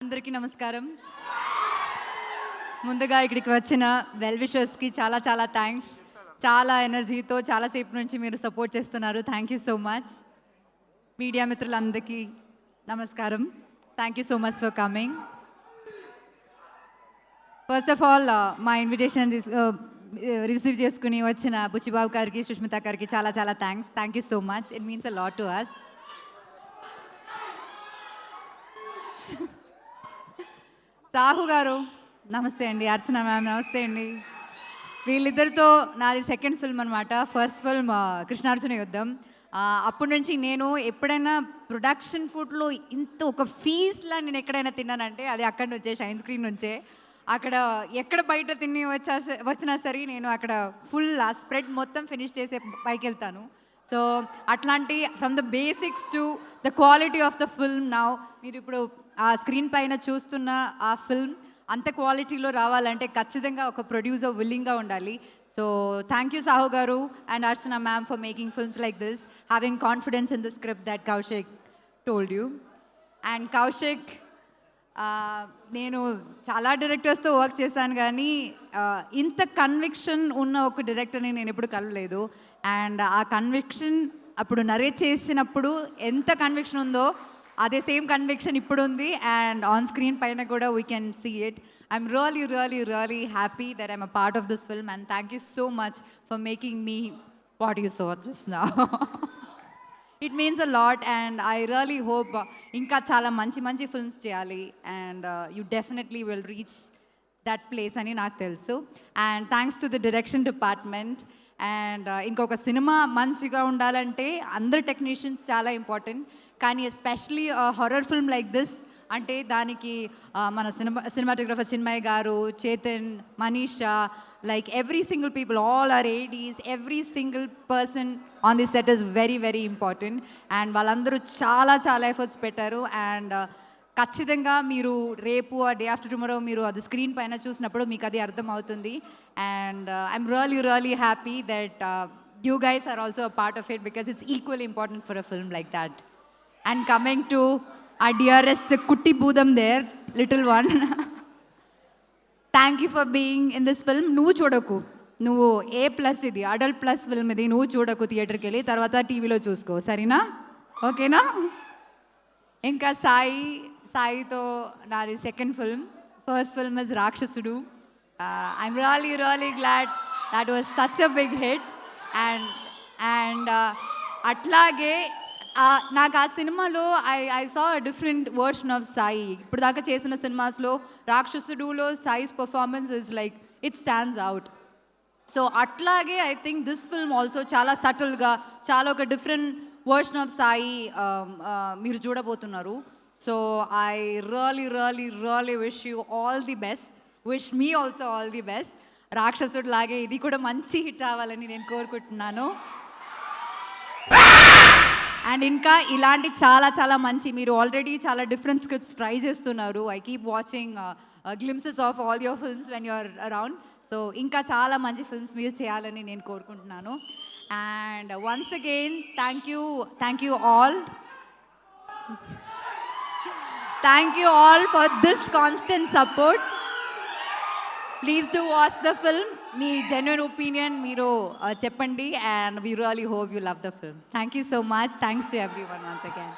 అందరికీ నమస్కారం. ముందుగా ఇక్కడికి వచ్చిన వెల్ విషర్స్‌కి చాలా చాలా థాంక్స్. చాలా ఎనర్జీతో చాలా సేపు నుంచి మీరు సపోర్ట్ చేస్తున్నారు. Thank you so much. Media మిత్రులందరికీ నమస్కారం. Thank you so much for coming. First of all మా ఇన్విటేషన్ రిసీవ్ చేసుకుని వచ్చిన బుచ్చిబాబు గారికి, సుష్మిత గారికి చాలా చాలా thanks. Thank you so much. It means a lot to us. Sahu గారు నమస్తే అండి. అర్చన మ్యామ్ నమస్తే అండి. వీళ్ళిద్దరితో నాది సెకండ్ ఫిల్మ్ అనమాట. First film Krishnarjuna Yuddham. అప్పటి నుంచి నేను ఎప్పుడైనా ప్రొడక్షన్ ఫుడ్లో ఇంత ఒక ఫీజ్లా నేను ఎక్కడైనా తిన్నానంటే అది అక్కడి నుంచే, షైన్ స్క్రీన్ నుంచే. అక్కడ ఎక్కడ బయట తిని వచ్చినా సరే నేను అక్కడ ఫుల్ ఆ స్ప్రెడ్ మొత్తం ఫినిష్ చేసే పైకి వెళ్తాను. సో అట్లాంటి from the basics to the quality of the film now మీరు ఇప్పుడు ఆ స్క్రీన్ పైన చూస్తున్న ఆ ఫిల్మ్ అంత క్వాలిటీలో రావాలంటే ఖచ్చితంగా ఒక ప్రొడ్యూసర్ విల్లింగ్గా ఉండాలి. సో థ్యాంక్ యూ సాహు గారు and Archana ma'am for making films like this, having confidence in the script that Kaushik told you. And Kaushik, నేను చాలా డైరెక్టర్స్తో వర్క్ చేశాను కానీ ఇంత కన్విక్షన్ ఉన్న ఒక డైరెక్టర్ని నేను ఎప్పుడు కలలేదు. అండ్ ఆ కన్విక్షన్ అప్పుడు నరేట్ చేసినప్పుడు ఎంత కన్విక్షన్ ఉందో అదే సేమ్ కన్విక్షన్ ఇప్పుడు ఉంది. అండ్ ఆన్ స్క్రీన్ పైన కూడా we can see it. I'm really happy that I'm a part of this film and thank you so much for making me what you so just now. It means a lot and I really hope ఇంకా చాలా మంచి మంచి films చేయాలి and you definitely will reach that place అని నాకు తెలుసు. And thanks to the direction department. అండ్ ఇంకొక సినిమా మంచిగా ఉండాలంటే అందరు టెక్నీషియన్స్ చాలా ఇంపార్టెంట్, కానీ especially horror film like this అంటే దానికి మన సినిమాటోగ్రఫర్ చిన్మయ్ గారు, Chetan, Manisha, like every single people, all our ADs, every single person on this set is very very important and వాళ్ళందరూ చాలా చాలా ఎఫర్ట్స్ పెట్టారు. అండ్ ఖచ్చితంగా మీరు రేపు ఆ డే ఆఫ్టర్ టుమారో మీరు అది స్క్రీన్ పైన చూసినప్పుడు మీకు అది అర్థమవుతుంది. And I'm really happy that you guys are also a part of it because it's equally important for a film like that. And coming to our dearest Kutti Boodam there, little one. Thank you for being in this film. నువ్వు చూడకు, నువ్వు A+ ఇది adult plus film ఇది, నువ్వు చూడకు థియేటర్కి వెళ్ళి, తర్వాత టీవీలో చూసుకో, సరేనా? ఓకేనా? ఇంకా సాయితో నాది second film. First film is Rakshasudu. I'm really glad that was such a big hit. And అట్లాగే నాకు ఆ సినిమాలో I saw different version of Sai. ఇప్పుడు దాకా చేసిన సినిమాస్లో రాక్షసుడులో Sai's performance is like it stands out. So అట్లాగే I think this film also చాలా సటిల్గా చాలా ఒక డిఫరెంట్ వర్షన్ ఆఫ్ సాయి మీరు చూడబోతున్నారు. So I really wish you all the best. Wish me also all the best. రాక్షసుడు లాగే ఇది కూడా మంచి హిట్ అవ్వాలని నేను కోరుకుంటున్నాను. అండ్ ఇంకా ఇలాంటి చాలా చాలా మంచి, మీరు ఆల్రెడీ చాలా డిఫరెంట్ స్క్రిప్ట్స్ ట్రై చేస్తున్నారు. I keep watching glimpses of all your films when you're around. So ఇంకా చాలా మంచి ఫిల్మ్స్ మీరు చేయాలని నేను కోరుకుంటున్నాను. And once again thank you all for this constant support. Please do watch the film. మీ genuine opinion మీరు చెప్పండి and we really hope you love the film. Thank you so much. Thanks to everyone once again.